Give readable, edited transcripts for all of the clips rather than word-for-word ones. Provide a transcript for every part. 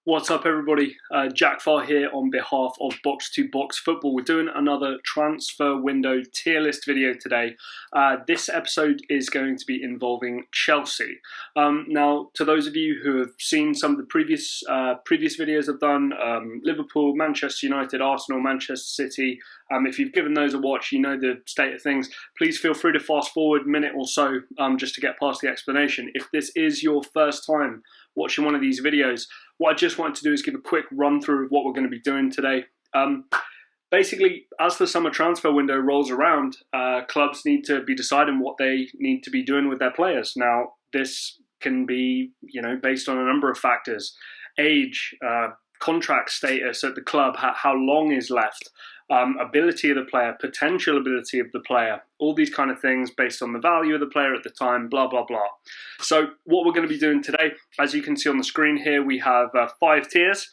What's up, everybody? Jack Farr here on behalf of Box to Box Football. We're doing another transfer window tier list video today. This episode is going to be involving Chelsea. Now, to those of you who have seen some of the previous videos I've done, Liverpool, Manchester United, Arsenal, Manchester City, if you've given those a watch, you know the state of things. Please feel free to fast forward a minute or so just to get past the explanation. If this is your first time watching one of these videos, what I just wanted to do is give a quick run through of what we're going to be doing today. Basically, as the summer transfer window rolls around, clubs need to be deciding what they need to be doing with their players. Now, this can be, based on a number of factors: age, contract status at the club, how long is left, ability of the player, potential ability of the player, all these kind of things based on the value of the player at the time, blah, blah, blah. So what we're going to be doing today, as you can see on the screen here, we have 5 tiers.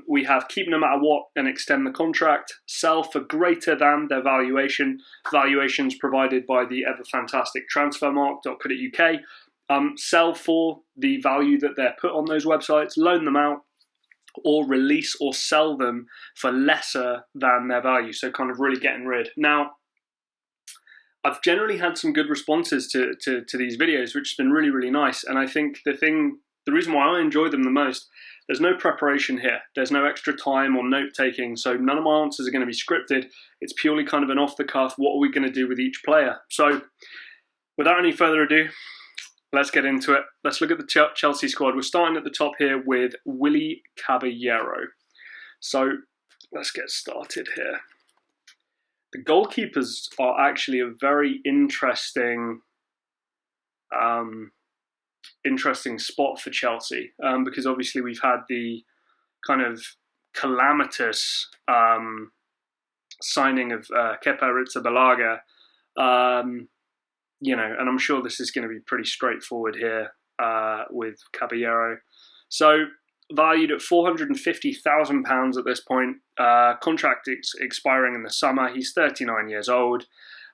We have keep no matter what and extend the contract, sell for greater than their valuation, valuations provided by the ever fantastic transfermarkt.co.uk, sell for the value that they're put on those websites, loan them out, or release or sell them for lesser than their value. So kind of really getting rid. Now, I've generally had some good responses to these videos, which has been really, really nice. And I think the reason why I enjoy them the most, there's no preparation here. There's no extra time or note taking. So none of my answers are going to be scripted. It's purely kind of an off the cuff. What are we going to do with each player? So without any further ado, let's get into it. Let's look at the Chelsea squad. We're starting at the top here with Willie Caballero. So let's get started here. The goalkeepers are actually a very interesting spot for Chelsea because obviously we've had the kind of calamitous signing of Kepa Arrizabalaga. And I'm sure this is going to be pretty straightforward here with Caballero. So valued at £450,000 at this point. Contract expiring in the summer. He's 39 years old.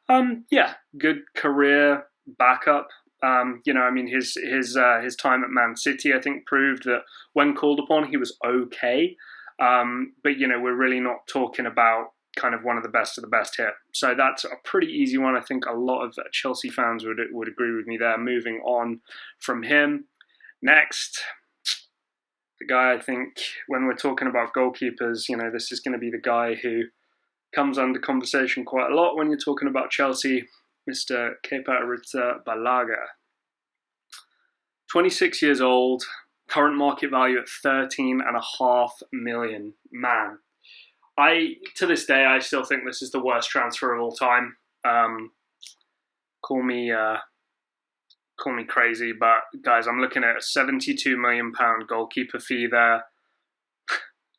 Good career backup. His time at Man City, I think, proved that when called upon, he was okay. But we're really not talking about kind of one of the best here. So that's a pretty easy one. I think a lot of Chelsea fans would agree with me there. Moving on from him. Next, the guy I think when we're talking about goalkeepers, this is going to be the guy who comes under conversation quite a lot when you're talking about Chelsea, Mr. Kepa Arrizabalaga. 26 years old, current market value at 13.5 million. Man. To this day, I still think this is the worst transfer of all time. Call me crazy, but guys, I'm looking at a £72 million goalkeeper fee there,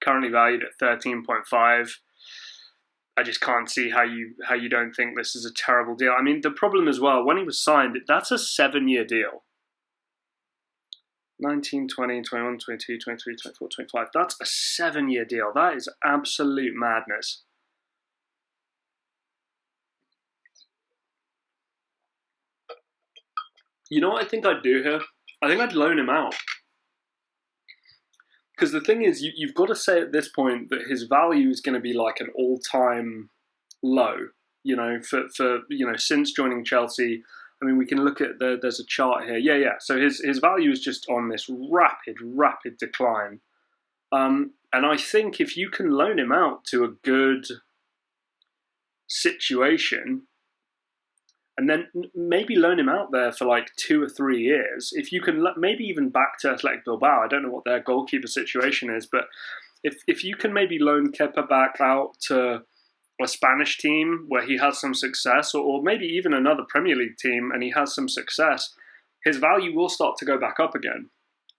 currently valued at 13.5. I just can't see how you don't think this is a terrible deal. I mean, the problem as well, when he was signed, that's a 7-year deal. 19, 20, 21, 22, 23, 24, 25. That's a 7-year deal. That is absolute madness. You know what I think I'd do here? I think I'd loan him out. Because the thing is, you've got to say at this point that his value is going to be like an all-time low. For since joining Chelsea. I mean, we can look at there's a chart here. Yeah. So his value is just on this rapid decline. And I think if you can loan him out to a good situation, and then maybe loan him out there for like 2 or 3 years, if you can maybe even back to Athletic Bilbao. I don't know what their goalkeeper situation is, but if you can maybe loan Kepa back out to a Spanish team where he has some success, or maybe even another Premier League team and he has some success, his value will start to go back up again.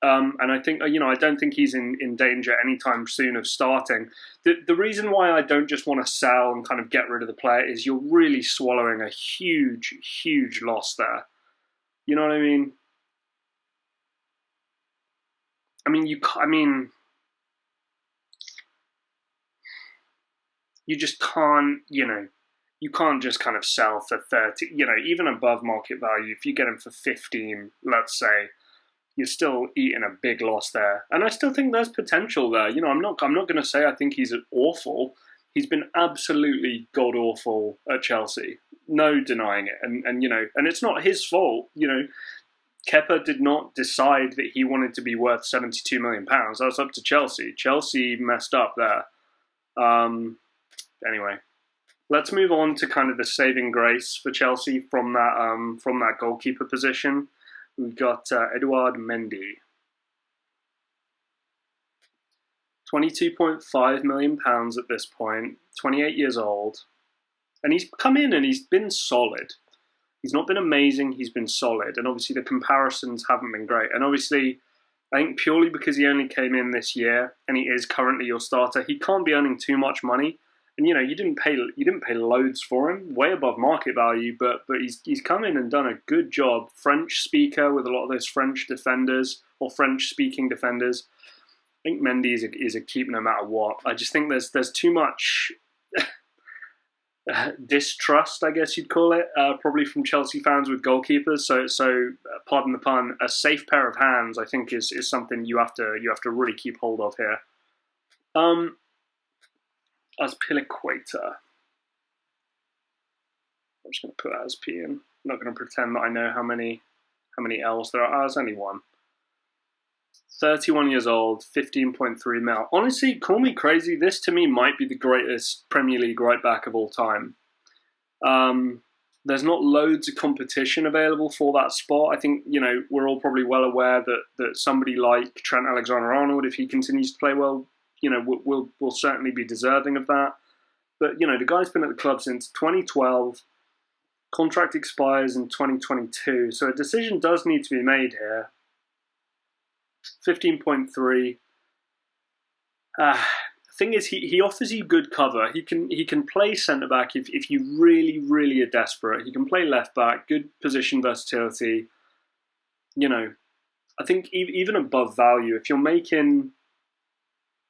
And I think, I don't think he's in danger anytime soon of starting. The reason why I don't just want to sell and kind of get rid of the player is you're really swallowing a huge loss there. You know what I mean? You just can't, you can't just kind of sell for 30, even above market value. If you get him for 15, let's say, you're still eating a big loss there. And I still think there's potential there. I'm not going to say I think he's awful. He's been absolutely god awful at Chelsea. No denying it. And and it's not his fault. Kepa did not decide that he wanted to be worth £72 million. That was up to Chelsea. Chelsea messed up there. Anyway, let's move on to kind of the saving grace for Chelsea from that goalkeeper position. We've got Edouard Mendy. £22.5 million at this point, 28 years old. And he's come in and he's been solid. He's not been amazing, he's been solid. And obviously the comparisons haven't been great. And obviously, I think purely because he only came in this year and he is currently your starter, he can't be earning too much money. And you didn't pay loads for him, way above market value, but he's come in and done a good job. French speaker with a lot of those French defenders or French speaking defenders. I think Mendy is a keep no matter what. I just think there's too much distrust, I guess you'd call it, probably from Chelsea fans with goalkeepers. So pardon the pun, a safe pair of hands I think is something you have to really keep hold of here. Azpilicueta. I'm just going to put ASP in. I'm not going to pretend that I know how many L's there are. There's only one. 31 years old, 15.3 mil. Honestly, call me crazy. This to me might be the greatest Premier League right back of all time. There's not loads of competition available for that spot. I think, we're all probably well aware that somebody like Trent Alexander-Arnold, if he continues to play well, will certainly be deserving of that. But, the guy's been at the club since 2012. Contract expires in 2022. So a decision does need to be made here. 15.3. Thing is, he offers you good cover. He can play centre-back if you really, really are desperate. He can play left-back, good position versatility. I think even above value, if you're making...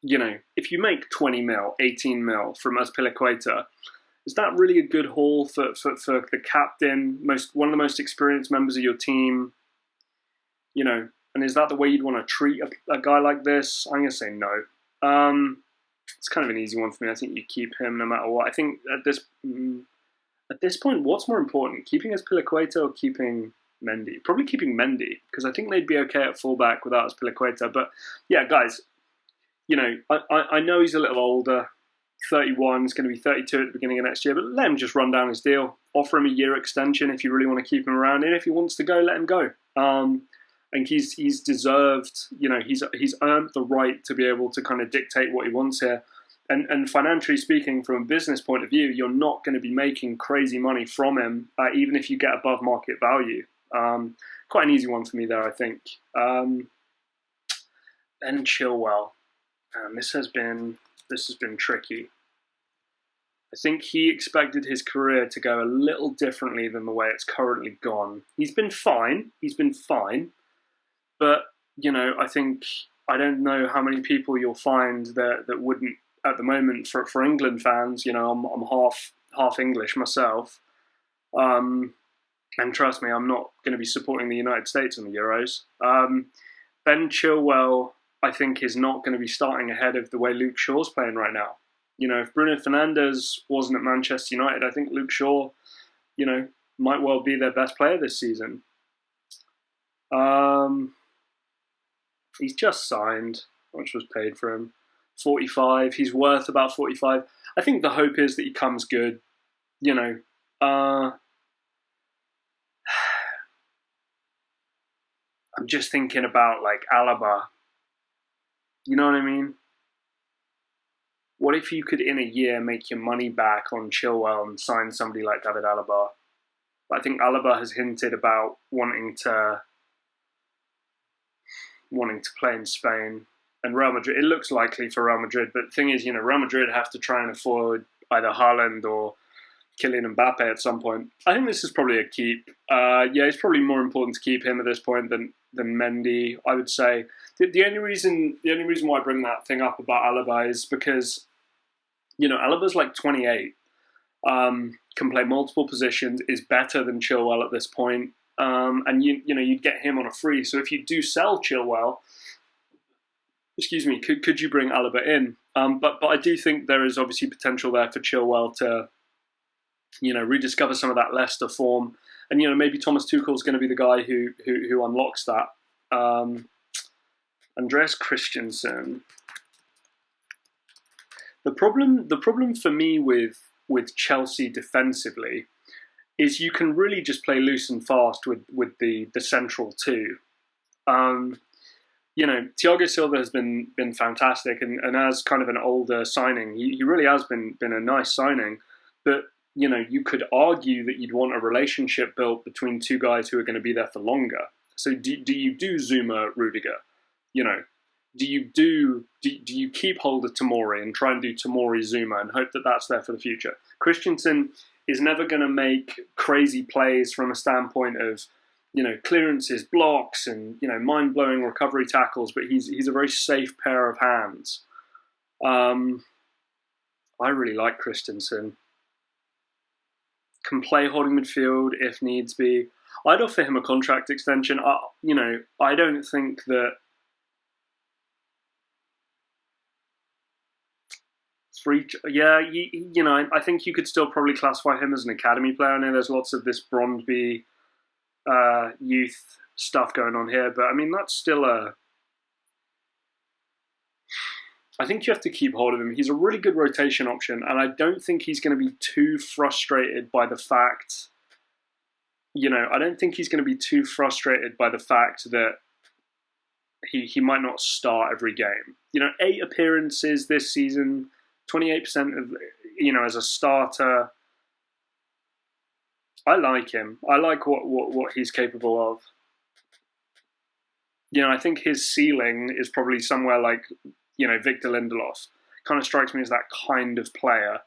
if you make 20 mil, 18 mil from Azpilicueta, is that really a good haul for the captain, one of the most experienced members of your team? And is that the way you'd want to treat a guy like this? I'm going to say no. It's kind of an easy one for me. I think you keep him no matter what. I think at this point, what's more important, keeping Azpilicueta or keeping Mendy? Probably keeping Mendy, because I think they'd be okay at fullback without Azpilicueta. But yeah, guys, I know he's a little older, 31, he's going to be 32 at the beginning of next year, but let him just run down his deal. Offer him a year extension if you really want to keep him around, and if he wants to go, let him go. And he's deserved, he's earned the right to be able to kind of dictate what he wants here. And financially speaking, from a business point of view, you're not going to be making crazy money from him, even if you get above market value. Quite an easy one for me there, I think. Ben Chilwell. This has been tricky. I think he expected his career to go a little differently than the way it's currently gone. He's been fine. But, I don't know how many people you'll find that wouldn't, at the moment, for England fans, I'm half English myself. And trust me, I'm not going to be supporting the United States in the Euros. Ben Chilwell, I think, is not going to be starting ahead of the way Luke Shaw's playing right now. If Bruno Fernandes wasn't at Manchester United, I think Luke Shaw, might well be their best player this season. He's just signed. How much was paid for him? 45. He's worth about 45. I think the hope is that he comes good. I'm just thinking about Alaba. You know what I mean? What if you could, in a year, make your money back on Chilwell and sign somebody like David Alaba? I think Alaba has hinted about wanting to play in Spain and Real Madrid. It looks likely for Real Madrid, but the thing is, Real Madrid have to try and afford either Haaland or Kylian Mbappe at some point. I think this is probably a keep. It's probably more important to keep him at this point than Mendy, I would say. The only reason why I bring that thing up about Alaba is because, Alaba's 28, can play multiple positions, is better than Chilwell at this point. and you'd get him on a free. So if you do sell Chilwell, could you bring Alaba in? But I do think there is obviously potential there for Chilwell to rediscover some of that Leicester form, and maybe Thomas Tuchel is going to be the guy who unlocks that. Andreas Christensen. The problem for me with Chelsea defensively is you can really just play loose and fast with the central two. Thiago Silva has been fantastic, and as kind of an older signing, he really has been a nice signing. But you could argue that you'd want a relationship built between two guys who are going to be there for longer. So do you do Zuma, Rudiger? Do you keep hold of Tomori and try and do Tomori Zuma and hope that that's there for the future? Christensen is never going to make crazy plays from a standpoint of clearances, blocks, and mind-blowing recovery tackles, but he's a very safe pair of hands. I really like Christensen. Can play holding midfield if needs be. I'd offer him a contract extension. I don't think that I think you could still probably classify him as an academy player. I know there's lots of this Brondby youth stuff going on here, but I mean that's still I think you have to keep hold of him. He's a really good rotation option, and I don't think he's going to be too frustrated by the fact. I don't think he's going to be too frustrated by the fact that he might not start every game. 8 appearances this season, 28% of as a starter. I like him. I like what he's capable of. I think his ceiling is probably somewhere like Victor Lindelof. Kind of strikes me as that kind of player.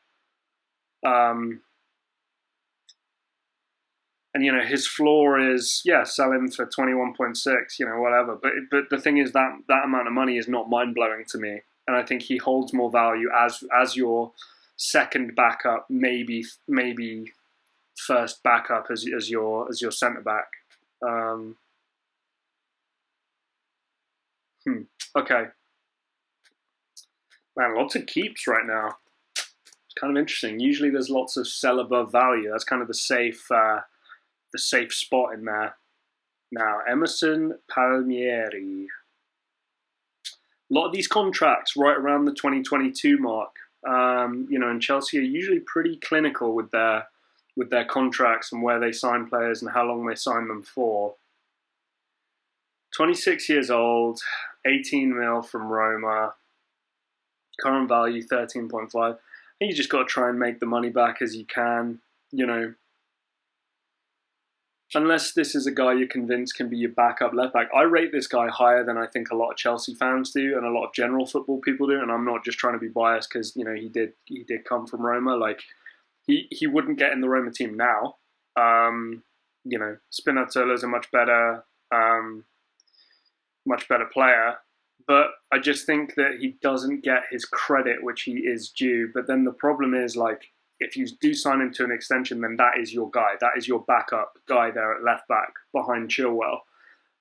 And his floor is sell him for 21.6, whatever. But the thing is that amount of money is not mind blowing to me, and I think he holds more value as your second backup, maybe first backup as your centre back. Okay. Man, lots of keeps right now. It's kind of interesting. Usually there's lots of sell above value. That's kind of the safe spot in there. Now, Emerson Palmieri. A lot of these contracts right around the 2022 mark. And Chelsea are usually pretty clinical with their contracts and where they sign players and how long they sign them for. 26 years old, 18 mil from Roma. Current value 13.5. And you just got to try and make the money back as you can, Unless this is a guy you're convinced can be your backup left back. I rate this guy higher than I think a lot of Chelsea fans do and a lot of general football people do. And I'm not just trying to be biased because he did come from Roma. Like he wouldn't get in the Roma team now. Spinazzola's a much better player. But I just think that he doesn't get his credit, which he is due. But then the problem is, if you do sign him to an extension, then that is your guy. That is your backup guy there at left back behind Chilwell.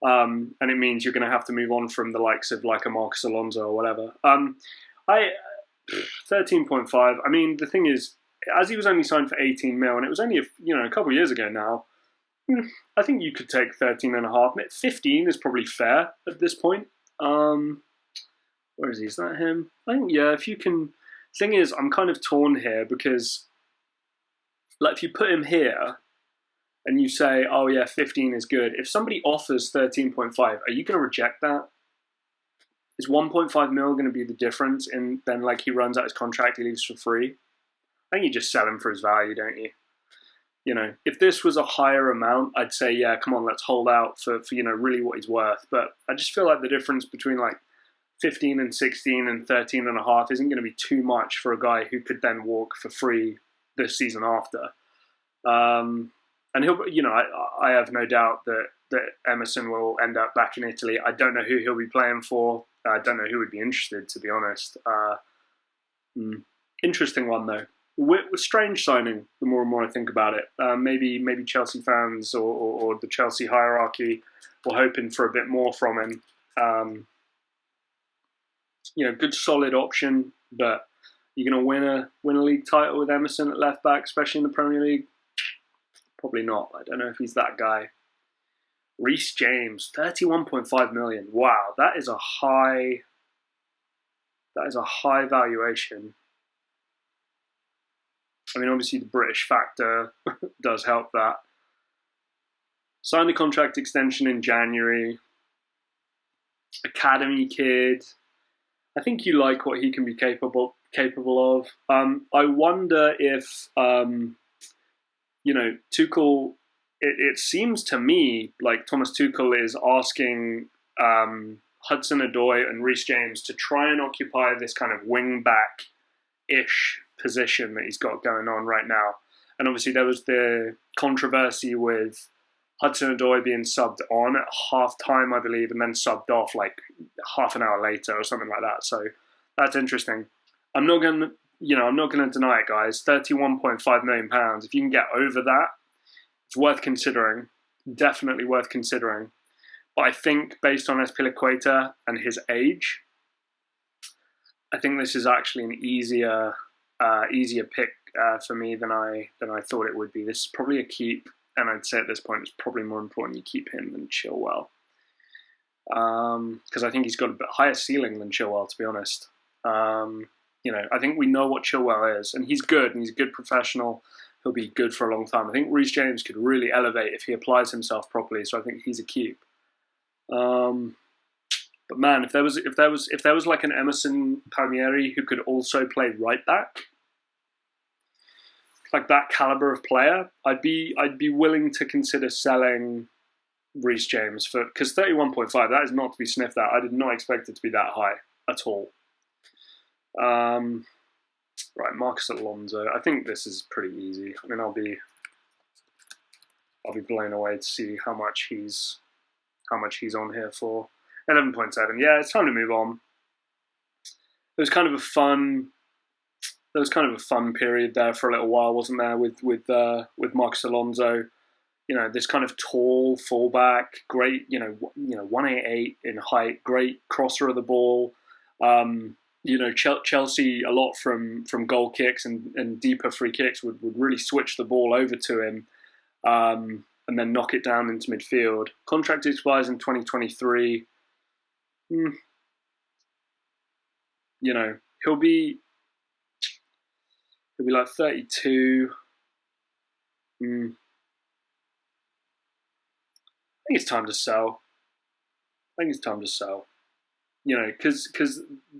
And it means you're going to have to move on from the likes of a Marcus Alonso or whatever. 13.5. I mean, the thing is, as he was only signed for 18 mil, and it was only a couple of years ago now, I think you could take 13.5. 15 is probably fair at this point. Where is he? Is that him? I think, if you can. Thing is, I'm kind of torn here because, if you put him here and you say, 15 is good. If somebody offers 13.5, are you going to reject that? Is 1.5 mil going to be the difference? And then, he runs out his contract, he leaves for free? I think you just sell him for his value, don't you? If this was a higher amount, I'd say, come on, let's hold out for really what he's worth. But I just feel like the difference between 15 and 16 and 13.5 isn't going to be too much for a guy who could then walk for free this season after. And he'll, I have no doubt that Emerson will end up back in Italy. I don't know who he'll be playing for. I don't know who would be interested, to be honest. Interesting one though. strange signing. The more and more I think about it, maybe Chelsea fans or the Chelsea hierarchy were hoping for a bit more from him. Good solid option, but you're going to win a league title with Emerson at left back, especially in the Premier League? Probably not. I don't know if he's that guy. Reece James, 31.5 million. Wow, that is a high valuation. I mean, obviously the British factor does help that. Signed a contract extension in January. Academy kid. I think you like what he can be capable of. I wonder if Tuchel. It seems to me like Thomas Tuchel is asking Hudson Odoi and Reece James to try and occupy this kind of wing back-ish position that he's got going on right now. And obviously there was the controversy with Hudson Odoi being subbed on at half time, I believe, and then subbed off like half an hour later or something like that. So that's interesting. I'm not gonna deny it, guys. £31.5 million. If you can get over that, it's worth considering. Definitely worth considering. But I think based on Azpilicueta and his age, I think this is actually an easier pick for me than I thought it would be. This is probably a keep, and I'd say at this point it's probably more important you keep him than Chilwell. Because I think he's got a bit higher ceiling than Chilwell, to be honest. I think we know what Chilwell is, and he's good, and he's a good professional. He'll be good for a long time. I think Reece James could really elevate if he applies himself properly, so I think he's a keep. But man, if there was like an Emerson Palmieri who could also play right back, like that caliber of player, I'd be willing to consider selling Reece James because 31.5, that is not to be sniffed at. I did not expect it to be that high at all. Right, Marcus Alonso. I think this is pretty easy. I mean, I'll be blown away to see how much he's on here for. 11.7. Yeah, it's time to move on. There was kind of a fun period there for a little while, wasn't there? With Marcus Alonso, this kind of tall fullback, great, 188 in height, great crosser of the ball. Chelsea a lot from goal kicks and deeper free kicks would really switch the ball over to him, and then knock it down into midfield. Contract expires in 2023. He'll be like 32. I think it's time to sell. Because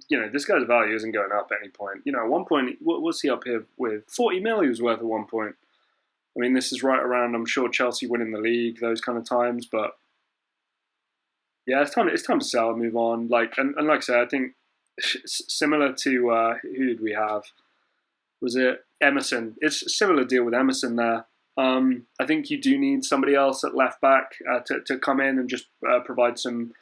this guy's value isn't going up at any point. At one point, what's he up here with? 40 mil he was worth at one point. I mean, this is right around, I'm sure, Chelsea winning the league, those kind of times. But yeah, it's time to sell and move on. And like I said, I think similar to who did we have? Was it Emerson? It's a similar deal with Emerson there. I think you do need somebody else at left back to come in and just provide some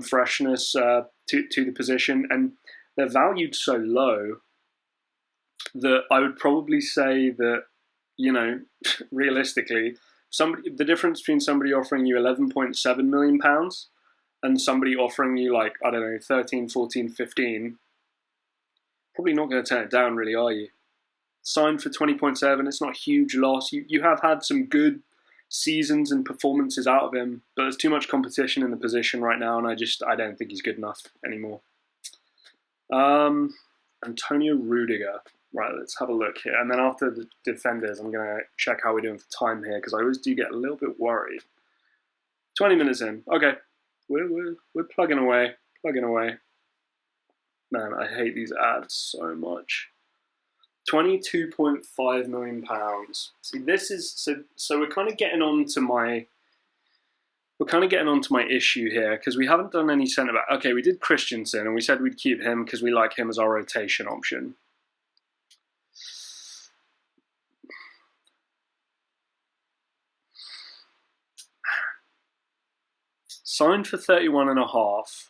freshness to the position, and they're valued so low that I would probably say that realistically, the difference between somebody offering you £11.7 million and somebody offering you 13, 14, 15, probably not going to turn it down, really, are you? Signed for 20.7, it's not a huge loss. You have had some good seasons and performances out of him, but there's too much competition in the position right now, and I don't think he's good enough anymore. Antonio Rudiger. Right, let's have a look here. And then after the defenders, I'm going to check how we're doing for time here, because I always do get a little bit worried. 20 minutes in. Okay. We're plugging away. Man, I hate these ads so much. £22.5 million. See, this is so we're kind of getting on to my issue here, because we haven't done any centre back. Okay, we did Christensen, and we said we'd keep him because we like him as our rotation option. Signed for 31.5.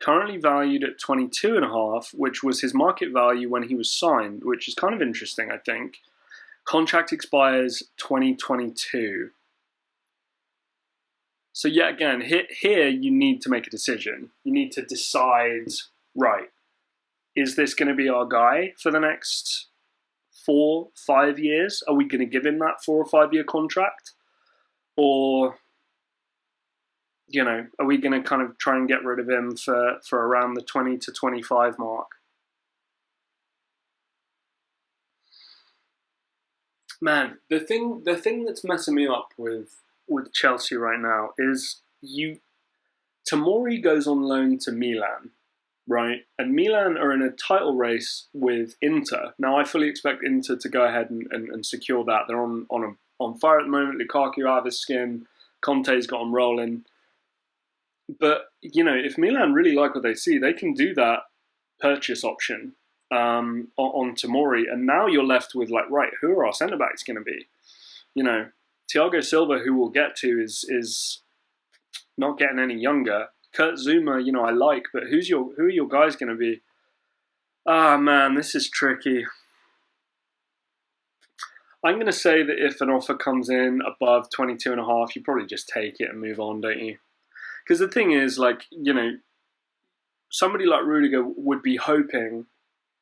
Currently valued at 22.5, which was his market value when he was signed, which is kind of interesting, I think. Contract expires 2022. So yeah, again, here you need to make a decision. You need to decide, right, is this going to be our guy for the next 4-5 years? Are we going to give him that 4 or 5 year contract? Or, are we going to kind of try and get rid of him for around the 20 to 25 mark? Man, the thing that's messing me up with Chelsea right now is Tomori goes on loan to Milan, right? And Milan are in a title race with Inter. Now, I fully expect Inter to go ahead and secure that. They're on fire at the moment. Lukaku out of his skin. Conte's got them rolling. But, if Milan really like what they see, they can do that purchase option on Tomori. And now you're left with, right, who are our centre-backs going to be? Thiago Silva, who we'll get to, is not getting any younger. Kurt Zuma, I like, but who are your guys going to be? Ah, man, this is tricky. I'm going to say that if an offer comes in above 22.5, you probably just take it and move on, don't you? Because the thing is, somebody like Rudiger would be hoping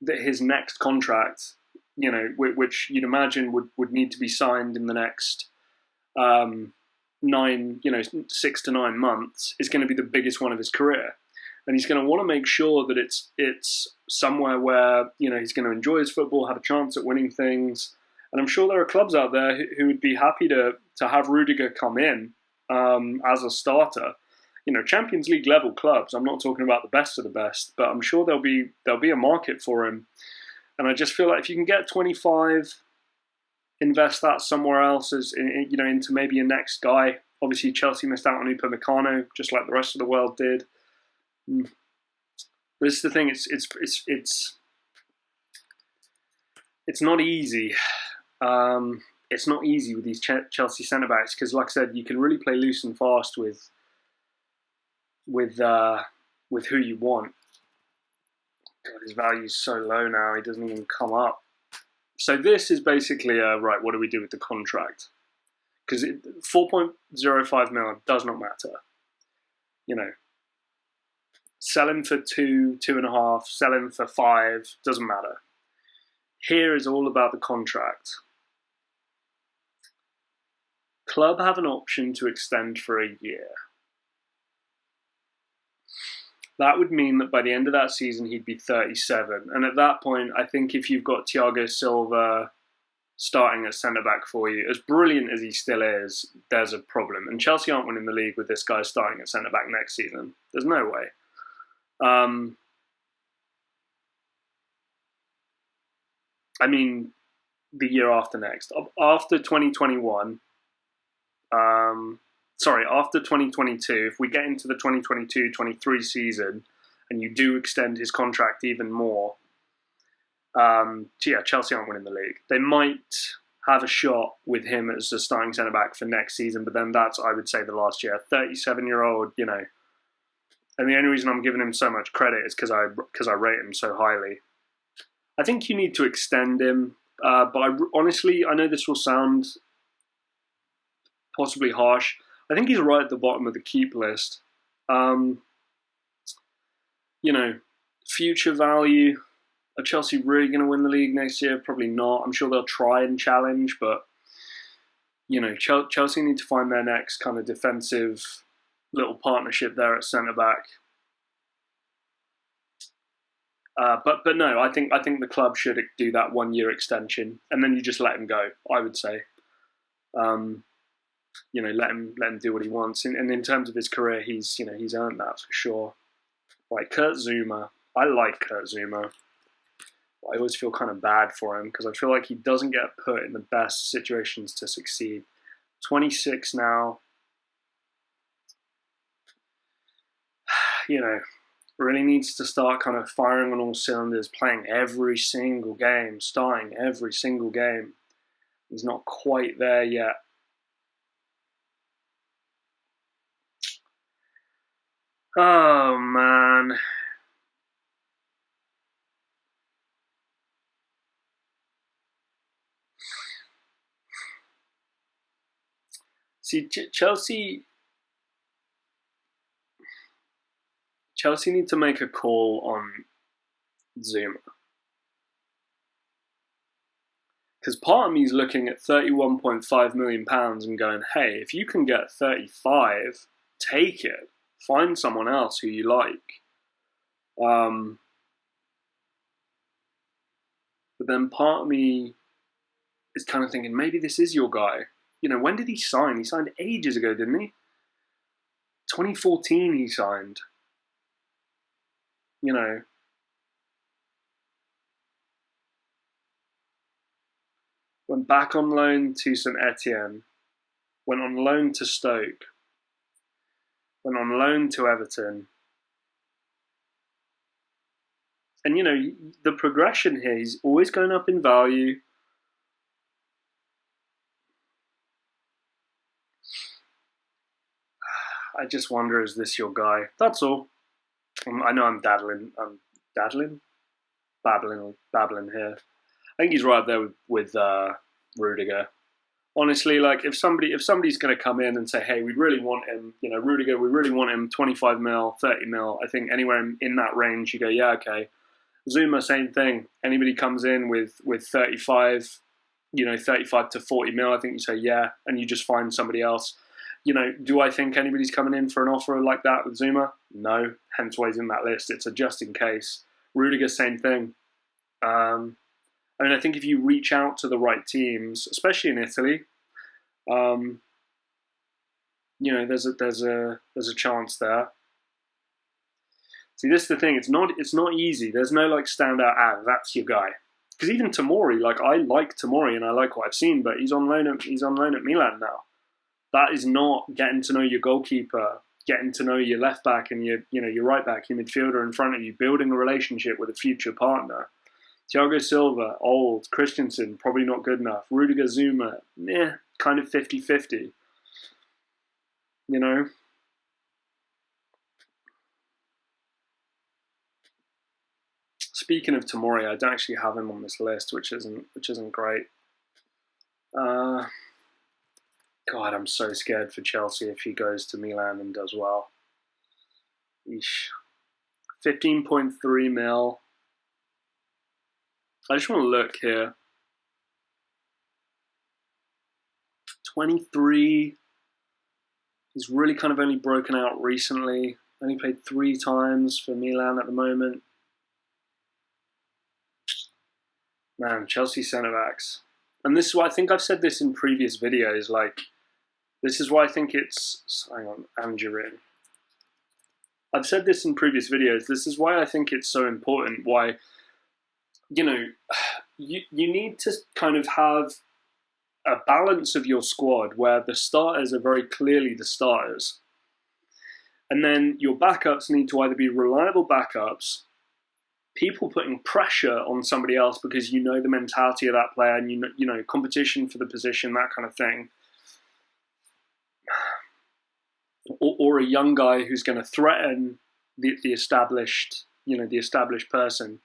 that his next contract, which you'd imagine would need to be signed in the next 6 to 9 months, is going to be the biggest one of his career. And he's going to want to make sure that it's somewhere where, he's going to enjoy his football, have a chance at winning things. And I'm sure there are clubs out there who would be happy to have Rudiger come in as a starter. Champions League level clubs. I'm not talking about the best of the best, but I'm sure there'll be a market for him. And I just feel like if you can get 25, invest that somewhere else into maybe a next guy. Obviously, Chelsea missed out on Upamecano, just like the rest of the world did. This is the thing. It's not easy. It's not easy with these Chelsea centre backs because, like I said, you can really play loose and fast with who you want. God, his value's so low now; he doesn't even come up. So this is basically right. What do we do with the contract? Because 4.05 million does not matter. Sell him for 2.5, sell him for 5, doesn't matter. Here is all about the contract. Club have an option to extend for a year. That would mean that by the end of that season, he'd be 37. And at that point, I think if you've got Thiago Silva starting at centre-back for you, as brilliant as he still is, there's a problem. And Chelsea aren't winning the league with this guy starting at centre-back next season. There's no way. The year after next. After 2021... after 2022, if we get into the 2022-23 season and you do extend his contract even more, Chelsea aren't winning the league. They might have a shot with him as a starting centre-back for next season, but then that's, I would say, the last year. 37-year-old, and the only reason I'm giving him so much credit is because I rate him so highly. I think you need to extend him, but honestly, I know this will sound possibly harsh. I think he's right at the bottom of the keep list. Future value. Are Chelsea really going to win the league next year? Probably not. I'm sure they'll try and challenge, but Chelsea need to find their next kind of defensive little partnership there at centre back. But no, I think the club should do that 1 year extension, and then you just let him go. I would say. Let him do what he wants. And in terms of his career, he's earned that for sure. Like Kurt Zuma, I like Kurt Zuma. I always feel kind of bad for him because I feel like he doesn't get put in the best situations to succeed. 26 now. Really needs to start kind of firing on all cylinders, playing every single game, starting every single game. He's not quite there yet. Oh, man. See, Chelsea need to make a call on Zuma. Because part of me is looking at £31.5 million and going, hey, if you can get 35, take it. Find someone else who you like. But then part of me is kind of thinking, maybe this is your guy. You know, when did he sign? He signed ages ago, didn't he? 2014 he signed. You know. Went back on loan to St Etienne. Went on loan to Stoke. Went on loan to Everton. And, you know, the progression here, he's always going up in value. I just wonder, is this your guy? That's all. I know I'm babbling here. I think he's right up there with Rudiger. Honestly, like if somebody's going to come in and say, hey, we really want him, you know, Rudiger, we really want him, 25 mil, 30 mil. I think anywhere in that range, you go, yeah, okay. Zuma, same thing. Anybody comes in with 35, you know, 35 to 40 mil, I think you say, yeah, and you just find somebody else. You know, do I think anybody's coming in for an offer like that with Zuma? No, hence why he's in that list. It's a just in case. Rudiger, same thing. I mean, I think if you reach out to the right teams, especially in Italy, you know, there's a chance there. See, this is the thing. It's not easy. There's no like standout. That's your guy. Because even Tomori, like I like Tomori and I like what I've seen, but he's on loan at Milan now. That is not getting to know your goalkeeper, getting to know your left back and your right back, your midfielder in front of you, building a relationship with a future partner. Thiago Silva, old. Christensen, probably not good enough. Rudiger, Zuma, kind of 50-50. You know? Speaking of Tomori, I don't actually have him on this list, which isn't great. God, I'm so scared for Chelsea if he goes to Milan and does well. Eesh. 15.3 mil. I just want to look here. 23. He's really kind of only broken out recently. Only played 3 times for Milan at the moment. Man, Chelsea centre-backs. And this is why I think I've said this in previous videos, like, this is why I think it's, hang on, Angerin. I've said this in previous videos, this is why I think it's so important, why, you know, you need to kind of have a balance of your squad where the starters are very clearly the starters. And then your backups need to either be reliable backups, people putting pressure on somebody else because you know the mentality of that player and you know competition for the position, that kind of thing. Or a young guy who's going to threaten the established, you know, the established person.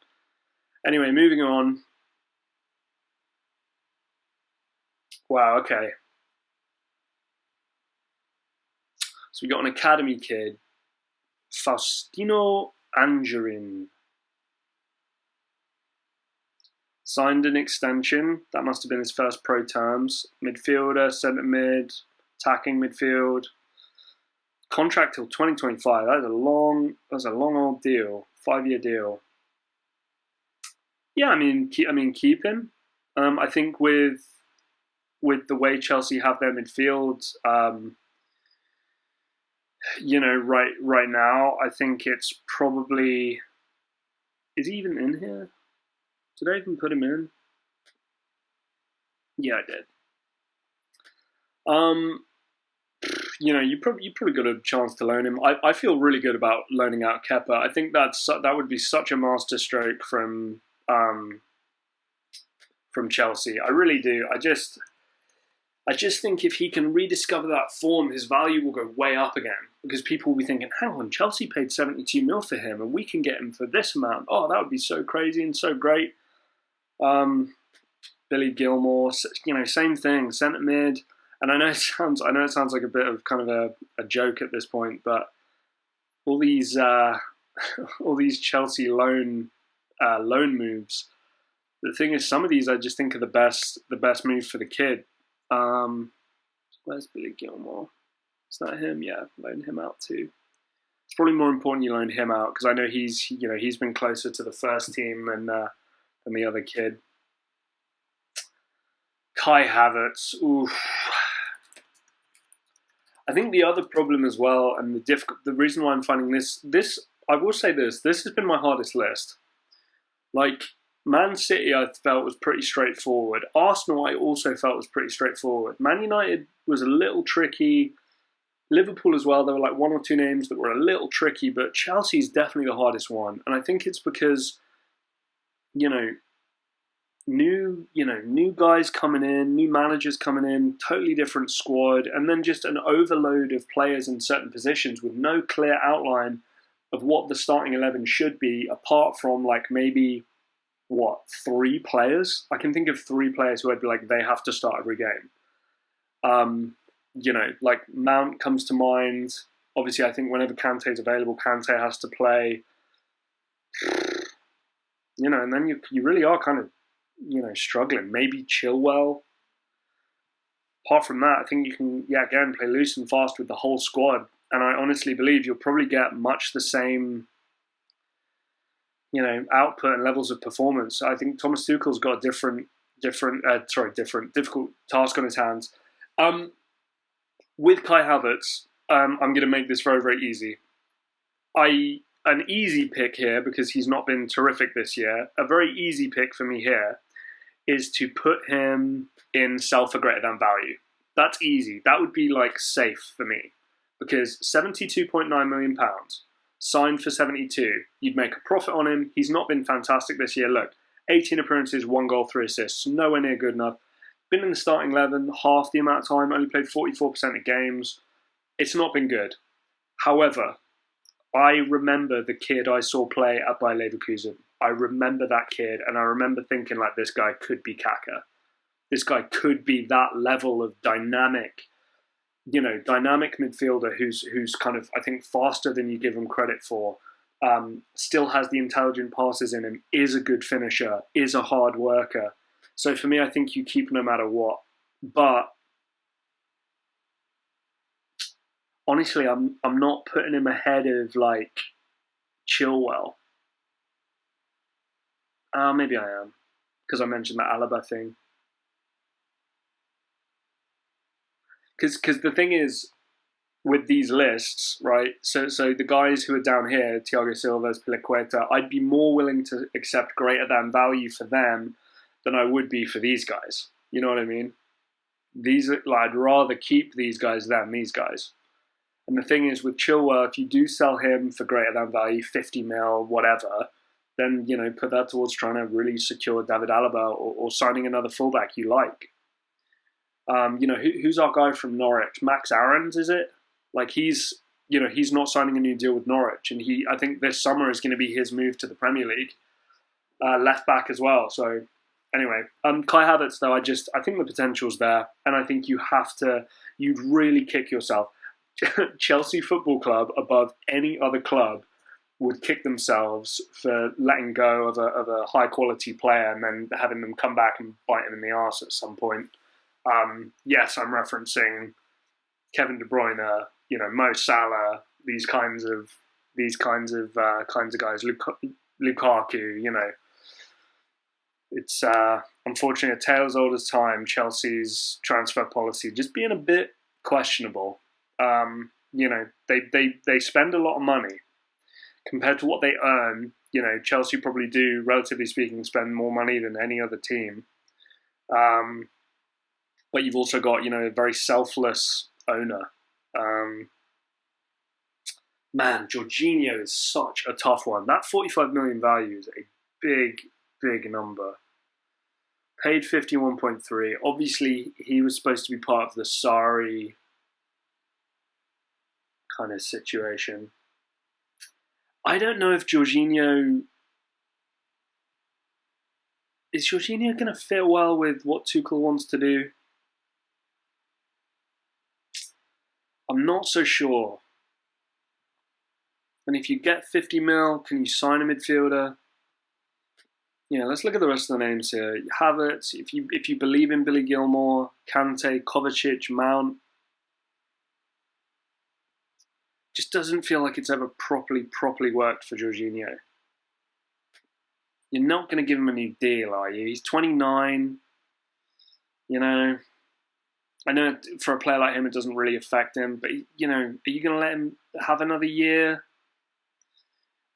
Anyway, moving on. Wow, okay. So we got an academy kid, Faustino Angerin. Signed an extension. That must have been his first pro terms. Midfielder, centre mid, attacking midfield. Contract till 2025. That's a long old deal. 5-year deal. Yeah, I mean, keep him. I think with the way Chelsea have their midfield, you know, right now, I think it's probably. Is he even in here? Did I even put him in? Yeah, I did. You know, you probably got a chance to loan him. I feel really good about loaning out Kepa. I think that would be such a masterstroke from Chelsea. I really do. I just think if he can rediscover that form, his value will go way up again. Because people will be thinking, hang on, Chelsea paid 72 mil for him and we can get him for this amount. Oh, that would be so crazy and so great. Billy Gilmore, same thing, centre mid. And I know it sounds like a bit of kind of a joke at this point, but all these Chelsea loan moves. The thing is, some of these I just think are the best move for the kid. Where's Billy Gilmore? Is that him? Yeah, loan him out too. It's probably more important you loan him out because I know he's been closer to the first team than the other kid. Kai Havertz. Oof. I think the other problem as well, and the reason why I'm finding this, I will say this has been my hardest list. Like, Man City I felt was pretty straightforward. Arsenal I also felt was pretty straightforward. Man United was a little tricky. Liverpool as well, there were like one or two names that were a little tricky, but Chelsea's definitely the hardest one. And I think it's because, new guys coming in, new managers coming in, totally different squad, and then just an overload of players in certain positions with no clear outline of what the starting 11 should be, apart from like maybe, 3 players? I can think of 3 players who I'd be like, they have to start every game. Like Mount comes to mind. Obviously, I think whenever Kante's available, Kante has to play. And then you really are kind of, struggling. Maybe Chilwell. Apart from that, I think you can, again, play loose and fast with the whole squad. And I honestly believe you'll probably get much the same, output and levels of performance. I think Thomas Tuchel's got a difficult task on his hands. With Kai Havertz, I'm going to make this very, very easy. An easy pick here, because he's not been terrific this year, a very easy pick for me here is to put him in sell for greater than value. That's easy. That would be like safe for me. Because £72.9 million, signed for 72, you'd make a profit on him. He's not been fantastic this year. Look, 18 appearances, 1 goal, 3 assists. Nowhere near good enough. Been in the starting 11 half the amount of time, only played 44% of games. It's not been good. However, I remember the kid I saw play at Bayer Leverkusen. I remember that kid, and I remember thinking, like, this guy could be Kaka. This guy could be that level of dynamic midfielder who's kind of, I think, faster than you give him credit for. Still has the intelligent passes in him, is a good finisher, is a hard worker. So for me, I think you keep no matter what. But honestly, I'm not putting him ahead of like Chilwell. Maybe I am, because I mentioned that Alaba thing. Because the thing is, with these lists, right? So the guys who are down here, Thiago Silva, Piliqueta, I'd be more willing to accept greater than value for them than I would be for these guys. You know what I mean? I'd rather keep these guys than these guys. And the thing is, with Chilwell, if you do sell him for greater than value, 50 mil, whatever, then, put that towards trying to really secure David Alaba or signing another fullback you like. Who's our guy from Norwich? Max Aarons, is it? Like he's not signing a new deal with Norwich, and I think this summer is going to be his move to the Premier League, left back as well. So anyway, Kai Havertz though, I think the potential's there, and I think you'd really kick yourself. Chelsea Football Club above any other club would kick themselves for letting go of a high quality player and then having them come back and bite him in the arse at some point. Yes, I'm referencing Kevin De Bruyne, Mo Salah, these kinds of guys, Lukaku, It's unfortunately a tale as old as time. Chelsea's transfer policy just being a bit questionable. They spend a lot of money compared to what they earn. Chelsea probably do, relatively speaking, spend more money than any other team. But you've also got, a very selfless owner. Jorginho is such a tough one. That 45 million value is a big, big number. Paid 51.3. Obviously, he was supposed to be part of the Sarri kind of situation. I don't know if Jorginho... Is Jorginho going to fit well with what Tuchel wants to do? I'm not so sure. And if you get 50 mil, can you sign a midfielder? Yeah, let's look at the rest of the names here. Havertz, if you believe in Billy Gilmore, Kante, Kovacic, Mount. Just doesn't feel like it's ever properly worked for Jorginho. You're not going to give him a new deal, are you? He's 29. You know, I know for a player like him it doesn't really affect him, but, you know, are you going to let him have another year?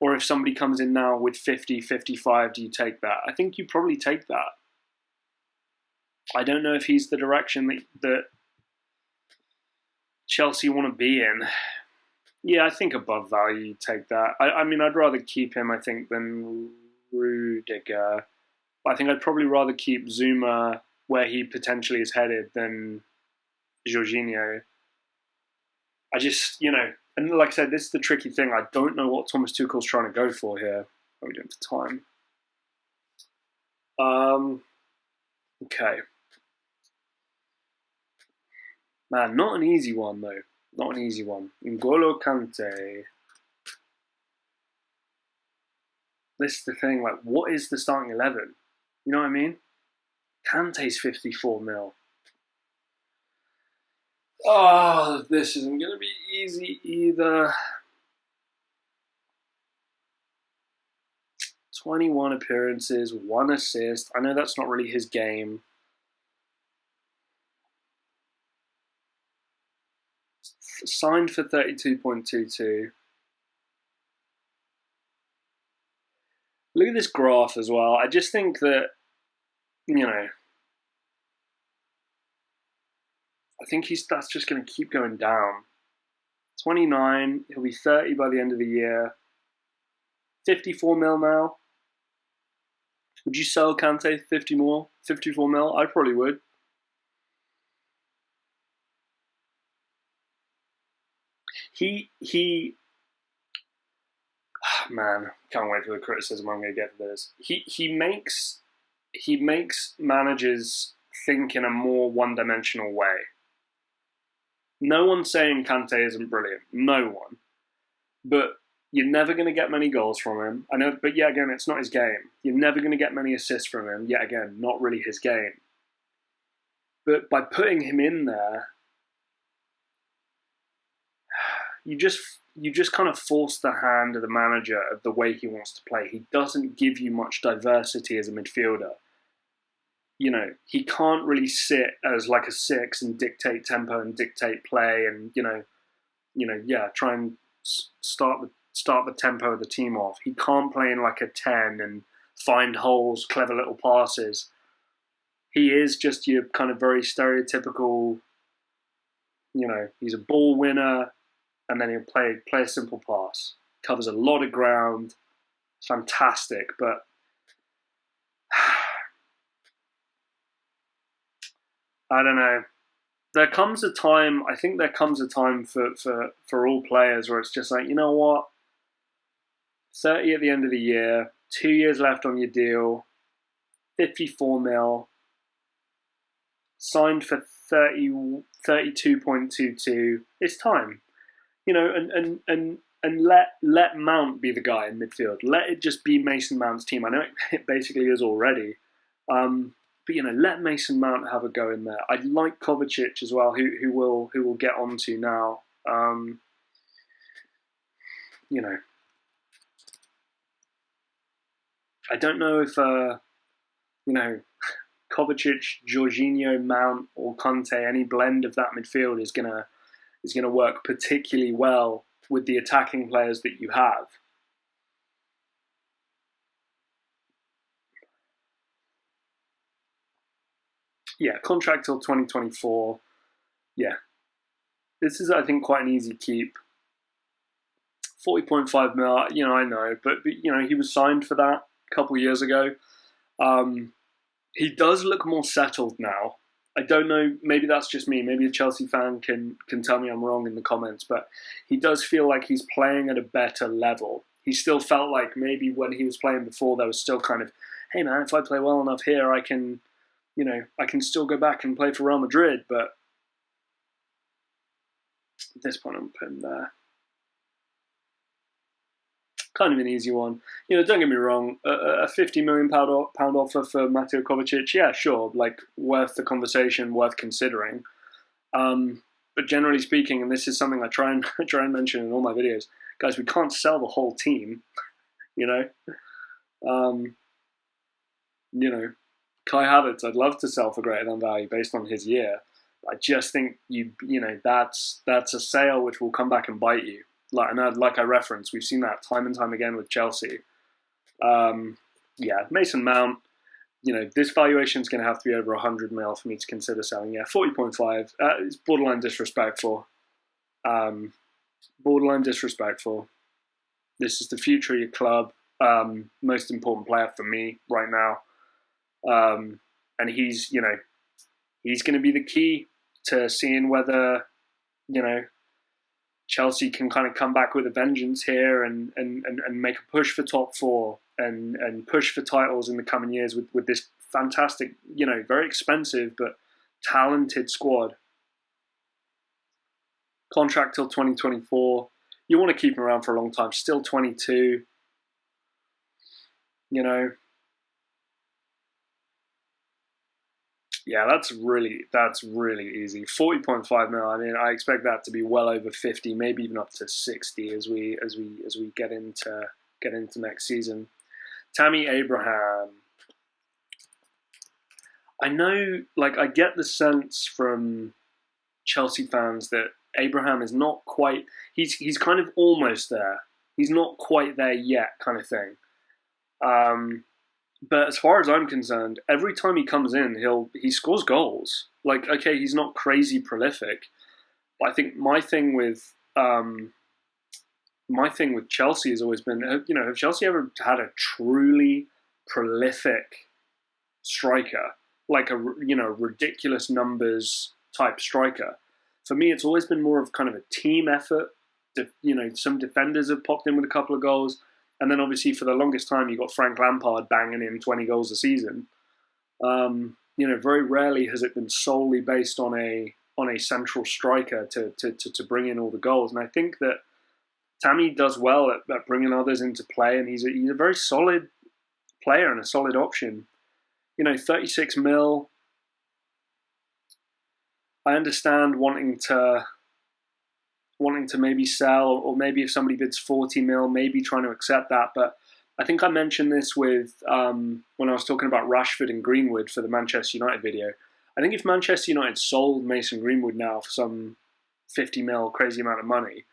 Or if somebody comes in now with 50, 55, do you take that? I think you probably take that. I don't know if he's the direction that Chelsea want to be in. Yeah, I think above value, you take that. I mean, I'd rather keep him, I think, than Rudiger. I think I'd probably rather keep Zuma where he potentially is headed than Jorginho. I just, you know, and like I said, this is the tricky thing. I don't know what Thomas Tuchel's trying to go for here. What are we doing for time? Okay. Man, not an easy one, though. Not an easy one. Anguolo Kante. This is the thing, like, what is the starting 11? You know what I mean? Kante's 54 mil. Oh, this isn't going to be easy either. 21 appearances, 1 assist. I know that's not really his game. Signed for 32.22. Look at this graph as well. I just think that, you know, I think that's just going to keep going down. 29, he'll be 30 by the end of the year. 54 mil now. Would you sell Kante 54 mil? I probably would. Man, can't wait for the criticism I'm going to get for this. He makes managers think in a more one-dimensional way. No one's saying Kante isn't brilliant. No one. But you're never going to get many goals from him. I know, but yet again, it's not his game. You're never going to get many assists from him. Yet again, not really his game. But by putting him in there, you just kind of force the hand of the manager of the way he wants to play. He doesn't give you much diversity as a midfielder. You know, he can't really sit as like a 6 and dictate tempo and dictate play and, try and start the tempo of the team off. He can't play in like a 10 and find holes, clever little passes. He is just your kind of very stereotypical, he's a ball winner, and then he'll play a simple pass. Covers a lot of ground. Fantastic, but I don't know. I think there comes a time for all players where it's just like, you know what? 30 at the end of the year, 2 years left on your deal, 54 mil, signed for 32.22. It's time. And let Mount be the guy in midfield. Let it just be Mason Mount's team. I know it basically is already. But let Mason Mount have a go in there. I like Kovacic as well, who will get onto now. I don't know if Kovacic, Jorginho, Mount, or Kante, any blend of that midfield is gonna work particularly well with the attacking players that you have. Yeah, contract till 2024. Yeah. This is, I think, quite an easy keep. 40.5 mil, I know, but he was signed for that a couple of years ago. He does look more settled now. I don't know, maybe that's just me. Maybe a Chelsea fan can tell me I'm wrong in the comments, but he does feel like he's playing at a better level. He still felt like maybe when he was playing before, there was still kind of, hey man, if I play well enough here, I can still go back and play for Real Madrid. But at this point, I'm putting there. Kind of an easy one. Don't get me wrong, a £50 million offer for Mateo Kovacic, yeah, sure, like, worth the conversation, worth considering. But generally speaking, and this is something I try and mention in all my videos, guys, we can't sell the whole team, Kai Havertz, I'd love to sell for greater than value based on his year. I just think that's a sale which will come back and bite you. Like I referenced, we've seen that time and time again with Chelsea. Mason Mount, this valuation is going to have to be over 100 mil for me to consider selling. Yeah, 40.5. It's borderline disrespectful. This is the future of your club. Most important player for me right now. And he's going to be the key to seeing whether, Chelsea can kind of come back with a vengeance here and make a push for top four and push for titles in the coming years with this fantastic, very expensive but talented squad. Contract till 2024. You want to keep him around for a long time. Still 22. Yeah, that's really easy. 40.5 mil. I mean, I expect that to be well over 50, maybe even up to 60 as we get into next season. Tammy Abraham. I know, I get the sense from Chelsea fans that Abraham is not quite. He's kind of almost there. He's not quite there yet, kind of thing. But as far as I'm concerned, every time he comes in, he scores goals. Okay, he's not crazy prolific, but I think my thing with Chelsea has always been, have Chelsea ever had a truly prolific striker, like a ridiculous numbers type striker? For me, it's always been more of kind of a team effort. Some defenders have popped in with a couple of goals. And then obviously for the longest time, you got Frank Lampard banging in 20 goals a season. Very rarely has it been solely based on a central striker to bring in all the goals. And I think that Tammy does well at bringing others into play, and he's a very solid player and a solid option. 36 mil. I understand wanting to maybe sell, or maybe if somebody bids 40 mil, maybe trying to accept that. But I think I mentioned this with when I was talking about Rashford and Greenwood for the Manchester United video. I think if Manchester United sold Mason Greenwood now for some 50 mil crazy amount of money,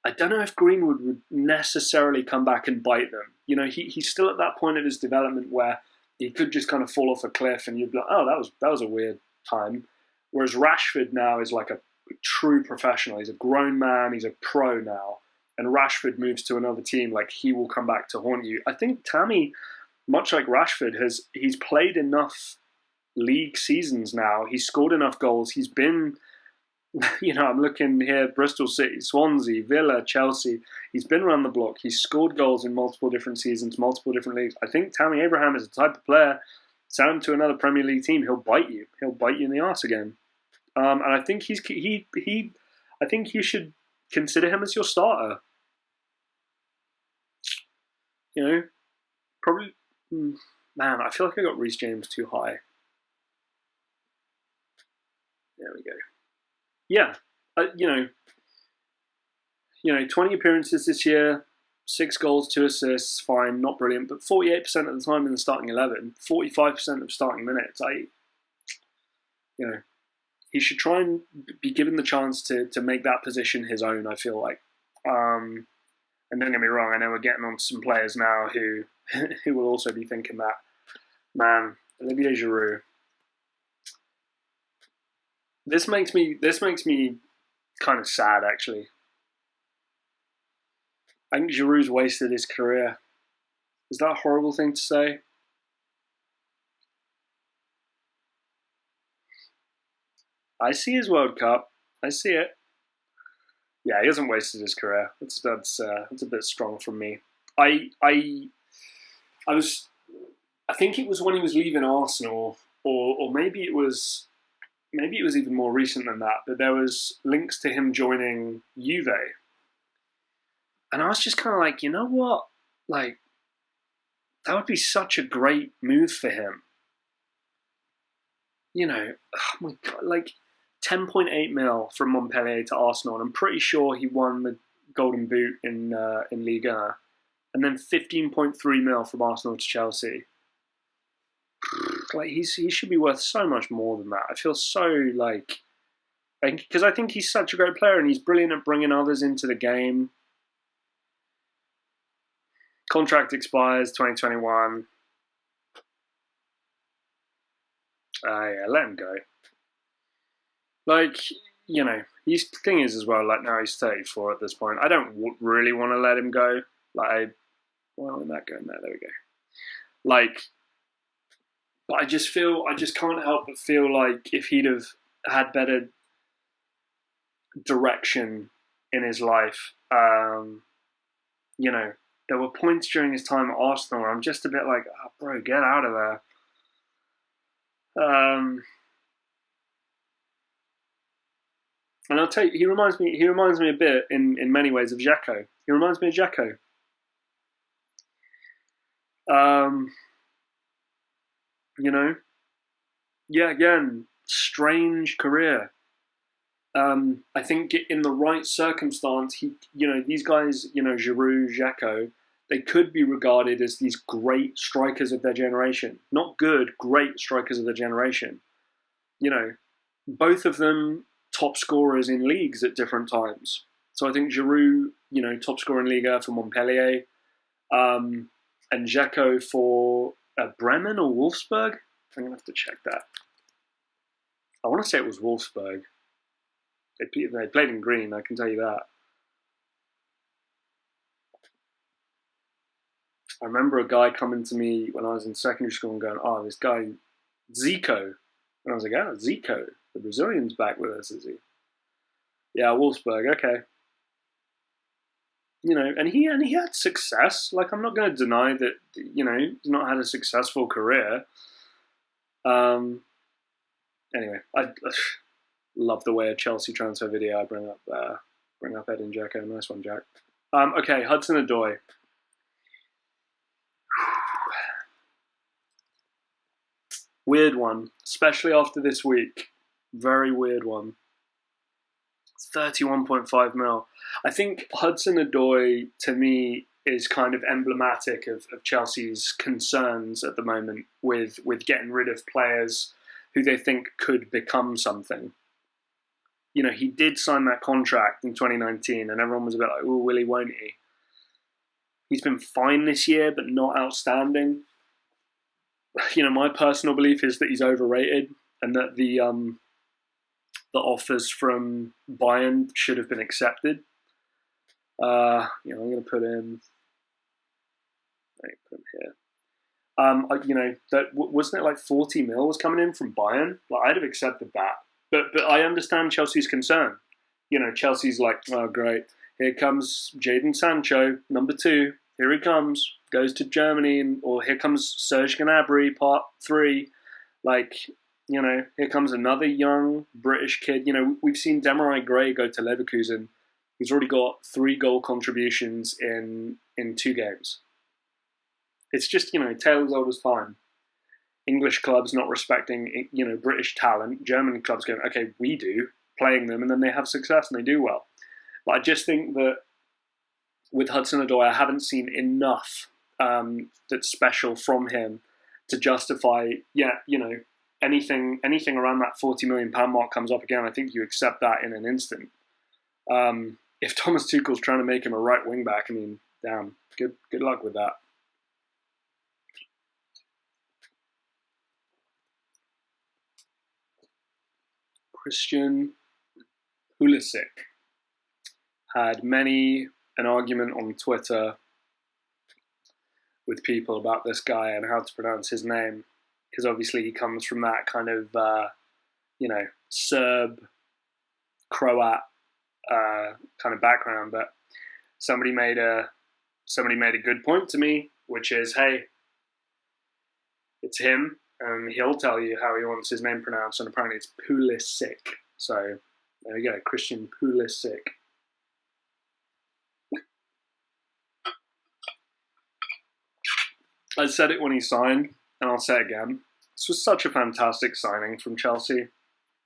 I don't know if Greenwood would necessarily come back and bite them. He's still at that point of his development where he could just kind of fall off a cliff and you'd be like, oh, that was a weird time. Whereas Rashford now is like a true professional. He's a grown man. He's a pro now. And Rashford moves to another team, he will come back to haunt you. I think Tammy, much like Rashford, he's played enough league seasons now. He's scored enough goals. He's been, I'm looking here, Bristol City, Swansea, Villa, Chelsea. He's been around the block. He's scored goals in multiple different seasons, multiple different leagues. I think Tammy Abraham is the type of player, send him to another Premier League team, he'll bite you. He'll bite you in the arse again. And I think I think you should consider him as your starter. Probably. Man, I feel like I got Reece James too high. There we go. Yeah, 20 appearances this year, 6 goals, 2 assists, fine, not brilliant, but 48% of the time in the starting 11, 45% of starting minutes. He should try and be given the chance to make that position his own, I feel like. And don't get me wrong, I know we're getting on some players now who will also be thinking that. Man, Olivier Giroud. This makes me kind of sad, actually. I think Giroud's wasted his career. Is that a horrible thing to say? I see his World Cup. I see it. Yeah, he hasn't wasted his career. That's a bit strong from me. I was. I think it was when he was leaving Arsenal, or maybe it was even more recent than that. But there was links to him joining Juve, and I was just kind of like, you know what, like that would be such a great move for him. You know, oh my God, like 10.8 mil from Montpellier to Arsenal, and I'm pretty sure he won the Golden Boot in Liga, and then 15.3 mil from Arsenal to Chelsea. Like he should be worth so much more than that. I feel so like, because I think he's such a great player and he's brilliant at bringing others into the game. Contract expires 2021. Yeah, let him go. Like, you know, the thing is as well, like now he's 34 at this point. I don't really want to let him go. Like, well, let that go in there. There we go. Like, but I just can't help but feel like if he'd have had better direction in his life, you know, there were points during his time at Arsenal where I'm just a bit like, oh, bro, get out of there. And I'll tell you, he reminds me a bit in many ways of Dzeko. He reminds me of Dzeko. You know, yeah, again, strange career. I think in the right circumstance, these guys, Giroud, Dzeko, they could be regarded as these great strikers of their generation. Not good, great strikers of their generation. You know, both of them top scorers in leagues at different times. So I think Giroud, top scorer in Liga for Montpellier, and Dzeko for Bremen or Wolfsburg. I'm going to have to check that. I want to say it was Wolfsburg. They played in green, I can tell you that. I remember a guy coming to me when I was in secondary school and going, oh, this guy, Zico. And I was like, oh, Zico. The Brazilian's back with us, is he? Yeah, Wolfsburg, okay. And he had success. Like, I'm not going to deny that, he's not had a successful career. Anyway, I love the way a Chelsea transfer video I bring up Edin Dzeko. Nice one, Jack. Okay, Hudson Odoi. Weird one, especially after this week. Very weird one. 31.5 mil. I think Hudson Odoi, to me, is kind of emblematic of Chelsea's concerns at the moment with getting rid of players who they think could become something. He did sign that contract in 2019, and everyone was a bit like, oh, Willie, won't he? He's been fine this year, but not outstanding. My personal belief is that he's overrated, and that the offers from Bayern should have been accepted. I'm going to put him here. That wasn't it like 40 mil was coming in from Bayern? Like, I'd have accepted that. But I understand Chelsea's concern. Chelsea's like, oh, great. Here comes Jadon Sancho, number 2. Here he comes. Goes to Germany. Or here comes Serge Gnabry, part 3. Like, here comes another young British kid. We've seen Demarai Gray go to Leverkusen. He's already got 3 goal contributions in 2 games. It's just, tale as old as time. English clubs not respecting, British talent. German clubs going, okay, we do, playing them, and then they have success and they do well. But I just think that with Hudson Odoi, I haven't seen enough that's special from him to justify, anything around that £40 million mark comes up again. I think you accept that in an instant. If Thomas Tuchel's trying to make him a right wing back, I mean, damn, good luck with that. Christian Pulisic had many an argument on Twitter with people about this guy and how to pronounce his name, because obviously he comes from that kind of, Serb, Croat kind of background, but somebody made a good point to me, which is, hey, it's him, and he'll tell you how he wants his name pronounced, and apparently it's Pulisic. So there we go, Christian Pulisic. I said it when he signed, and I'll say it again. This was such a fantastic signing from Chelsea.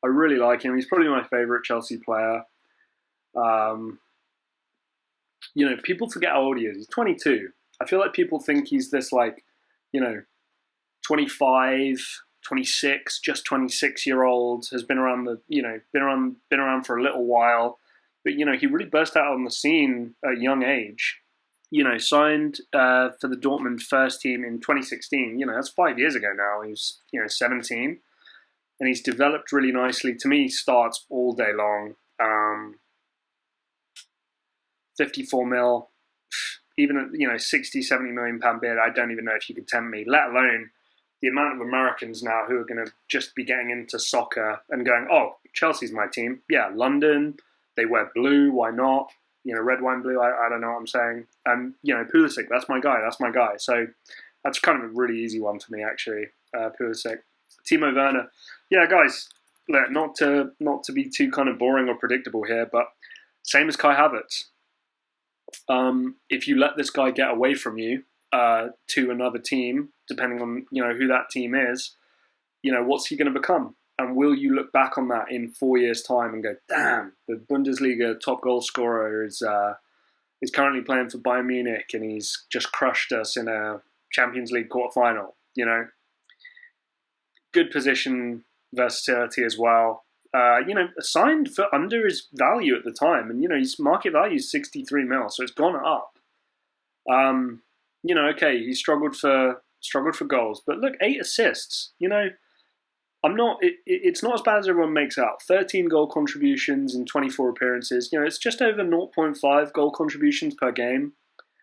I really like him. He's probably my favourite Chelsea player. People forget how old he is. He's 22. I feel like people think he's this 25, 26, just 26-year-old, has been around been around for a little while. But, he really burst out on the scene at a young age. Signed for the Dortmund first team in 2016. That's 5 years ago now. He was, 17. And he's developed really nicely. To me, he starts all day long. 54 mil, even at, 60, 70 million pound bid, I don't even know if you could tempt me, let alone the amount of Americans now who are going to just be getting into soccer and going, oh, Chelsea's my team. Yeah, London, they wear blue, why not? Red, white, and blue, I don't know what I'm saying. Pulisic, that's my guy. So that's kind of a really easy one for me, actually, Pulisic. Timo Werner. Yeah, guys, look, not to be too kind of boring or predictable here, but same as Kai Havertz. If you let this guy get away from you to another team, depending on who that team is, what's he going to become? And will you look back on that in 4 years' time and go, damn, the Bundesliga top goal scorer is currently playing for Bayern Munich and he's just crushed us in a Champions League quarterfinal, Good position versatility as well. Signed for under his value at the time, and his market value is 63 mil, so it's gone up. Okay, he struggled for goals, but look, 8 assists. It's not as bad as everyone makes out. 13 goal contributions in 24 appearances. It's just over 0.5 goal contributions per game,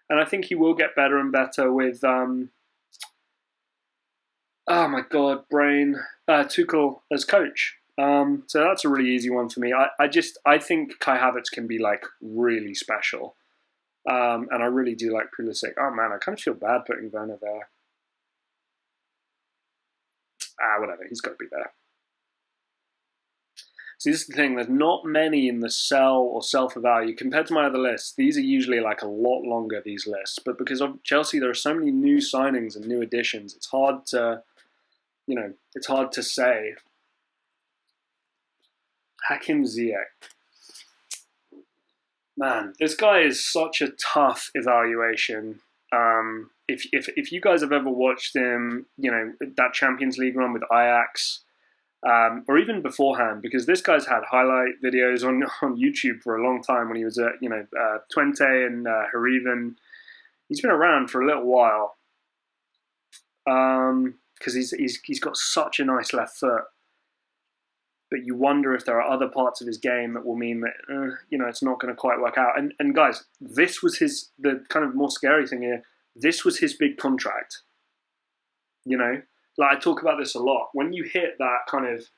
and I think he will get better and better with. Oh my God, brain! Tuchel as coach. So that's a really easy one for me. I think Kai Havertz can be really special. And I really do like Pulisic. Oh man, I kind of feel bad putting Werner there. Whatever, he's got to be there. See, this is the thing, there's not many in the sell or sell for value. Compared to my other lists, these are usually a lot longer, these lists. But because of Chelsea, there are so many new signings and new additions, it's hard to say. Hakim Ziyech. Man, this guy is such a tough evaluation. If you guys have ever watched him, that Champions League run with Ajax, or even beforehand, because this guy's had highlight videos on YouTube for a long time when he was at Twente and Hereven. He's been around for a little while because he's got such a nice left foot. But you wonder if there are other parts of his game that will mean that it's not going to quite work out. And guys, this was the kind of more scary thing here. This was his big contract. I talk about this a lot. When you hit that kind of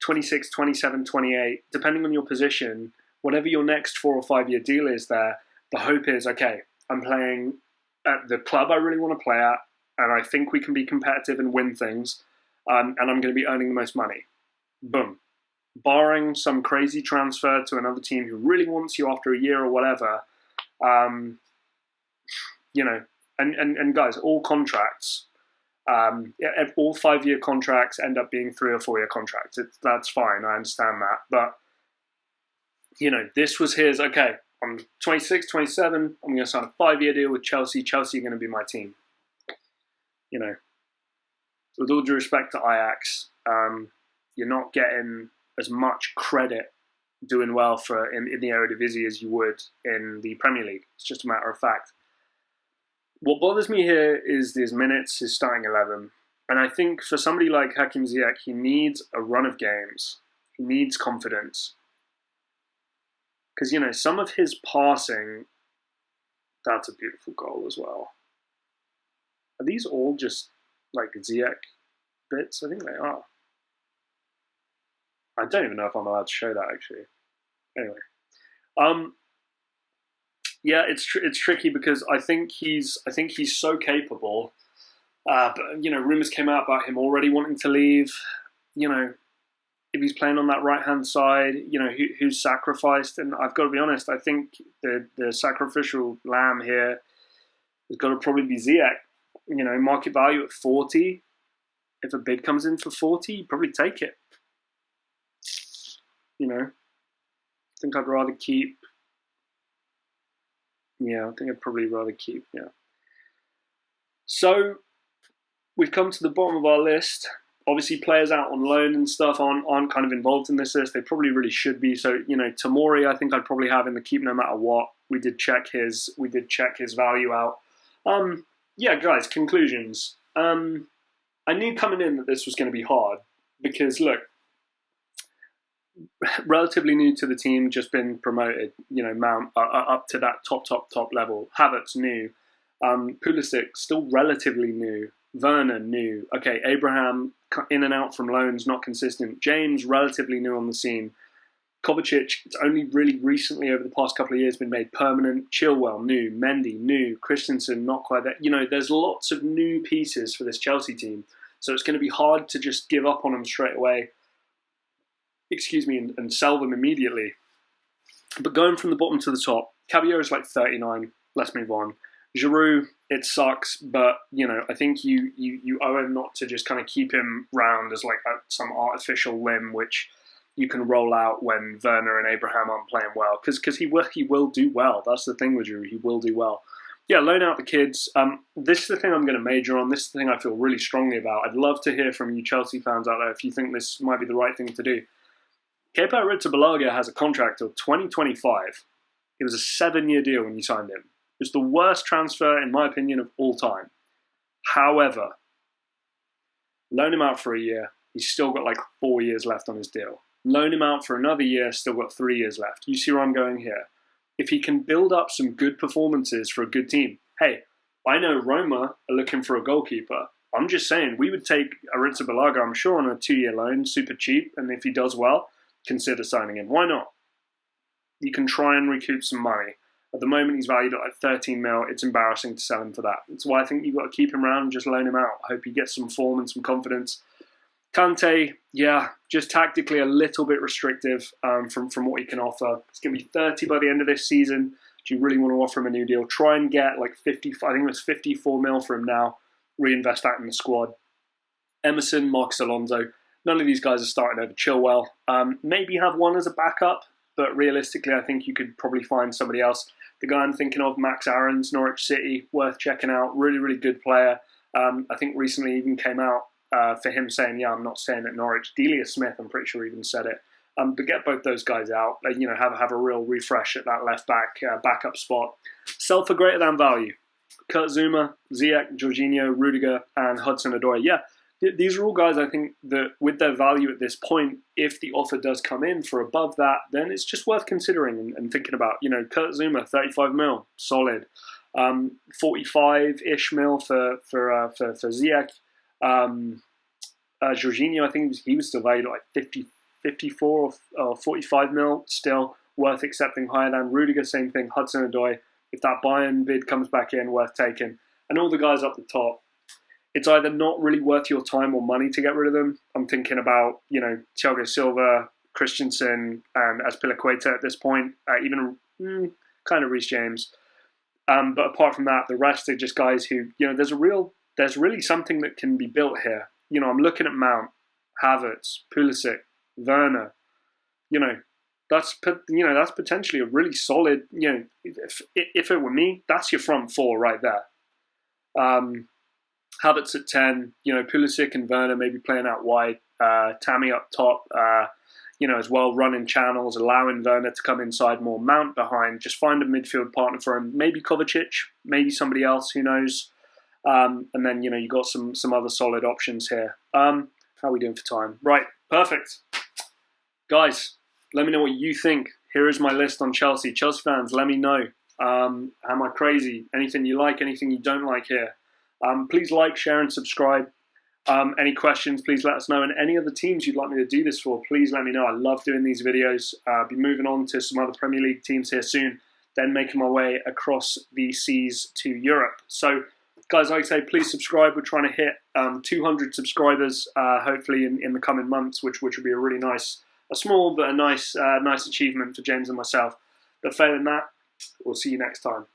26, 27, 28, depending on your position, whatever your next 4 or 5 year deal is there, the hope is, okay, I'm playing at the club I really want to play at, and I think we can be competitive and win things, and I'm going to be earning the most money. Boom. Barring some crazy transfer to another team who really wants you after a year or whatever, and guys, all contracts, all 5 year contracts end up being 3 or 4 year contracts. That's fine, I understand that. But, this was his, okay, I'm 26, 27, I'm going to sign a 5 year deal with Chelsea. Chelsea are going to be my team. With all due respect to Ajax, you're not getting as much credit doing well in the Eredivisie as you would in the Premier League. It's just a matter of fact. What bothers me here is his minutes, his starting 11. And I think for somebody like Hakim Ziyech, he needs a run of games. He needs confidence. Because, some of his passing, that's a beautiful goal as well. Are these all just Ziyech bits? I think they are. I don't even know if I'm allowed to show that actually. Anyway, yeah, it's tricky because I think he's so capable. But rumors came out about him already wanting to leave. If he's playing on that right hand side, who's sacrificed? And I've got to be honest, I think the sacrificial lamb here has got to probably be Ziyech. Market value at 40. If a bid comes in for 40, you'd probably take it. I think I'd rather keep. Yeah, I think I'd probably rather keep. Yeah. So we've come to the bottom of our list. Obviously, players out on loan and stuff aren't kind of involved in this list. They probably really should be. So Tomori, I think I'd probably have in the keep no matter what. We did check his value out. Yeah, guys. Conclusions. I knew coming in that this was going to be hard because look, relatively new to the team, just been promoted. Mount up to that top level. Havertz new. Pulisic still relatively new. Werner new. Okay, Abraham in and out from loans, not consistent. James relatively new on the scene. Kovacic, it's only really recently over the past couple of years been made permanent. Chilwell new. Mendy new. Christensen not quite there. There's lots of new pieces for this Chelsea team, so it's going to be hard to just give up on them straight away. And sell them immediately. But going from the bottom to the top, Caballero is like 39. Let's move on. Giroud, it sucks, but I think you owe him not to just kind of keep him round as like some artificial limb which you can roll out when Werner and Abraham aren't playing well, because he will do well. That's the thing with Giroud, he will do well. Yeah, loan out the kids. This is the thing I'm going to major on. This is the thing I feel really strongly about. I'd love to hear from you Chelsea fans out there if you think this might be the right thing to do. Kepa Arrizabalaga has a contract till 2025. It was a 7-year deal when you signed him. It was the worst transfer, in my opinion, of all time. However, loan him out for a year. He's still got like 4 years left on his deal. Loan him out for another year, still got 3 years left. You see where I'm going here? If he can build up some good performances for a good team. Hey, I know Roma are looking for a goalkeeper. I'm just saying, we would take Arrizabalaga, I'm sure, on a 2-year loan, super cheap. And if he does well, consider signing him. Why not? You can try and recoup some money. At the moment, he's valued at like 13 mil. It's embarrassing to sell him for that. That's why I think you've got to keep him around and just loan him out. I hope he gets some form and some confidence. Kante, yeah, just tactically a little bit restrictive from what he can offer. It's going to be 30 by the end of this season. Do you really want to offer him a new deal? Try and get like 50, I think it was 54 mil for him now. Reinvest that in the squad. Emerson, Marcus Alonso. None of these guys are starting over Chilwell. Maybe have one as a backup, but realistically, I think you could probably find somebody else. The guy I'm thinking of, Max Aarons, Norwich City, worth checking out. Really, really good player. I think recently even came out for him saying, yeah, I'm not staying at Norwich. Delia Smith, I'm pretty sure even said it. But get both those guys out. Have a real refresh at that left back backup spot. Sell for greater than value. Kurt Zuma, Ziyech, Jorginho, Rudiger, and Hudson Odoi. Yeah, these are all guys I think that with their value at this point, if the offer does come in for above that, then it's just worth considering and thinking about. Kurt Zuma, 35 mil, solid. 45-ish mil for Ziyech. Jorginho, I think he was still valued at like 54 or 45 mil, still worth accepting higher than. Rudiger, same thing. Hudson Odoi, if that Bayern bid comes back in, worth taking. And all the guys up the top, it's either not really worth your time or money to get rid of them. I'm thinking about, Thiago Silva, Christensen, and Azpilicueta at this point, even kind of Reece James. But apart from that, the rest are just guys who, there's really something that can be built here. I'm looking at Mount, Havertz, Pulisic, Werner. That's potentially a really solid. If it were me, that's your front four right there. Havertz at 10. Pulisic and Werner maybe playing out wide. Tammy up top. As well, running channels, allowing Werner to come inside more. Mount behind. Just find a midfield partner for him. Maybe Kovacic. Maybe somebody else. Who knows? And then you've got some other solid options here. How are we doing for time? Right, perfect. Guys, let me know what you think. Here is my list on Chelsea. Chelsea fans, let me know. Am I crazy? Anything you like, anything you don't like here? Please like, share, and subscribe. Any questions, please let us know. And any other teams you'd like me to do this for, please let me know. I love doing these videos. I'll be moving on to some other Premier League teams here soon, then making my way across the seas to Europe. So, guys, like I say, please subscribe. We're trying to hit 200 subscribers, hopefully in the coming months, which would be a really nice, a small but a nice achievement for James and myself. But failing that, we'll see you next time.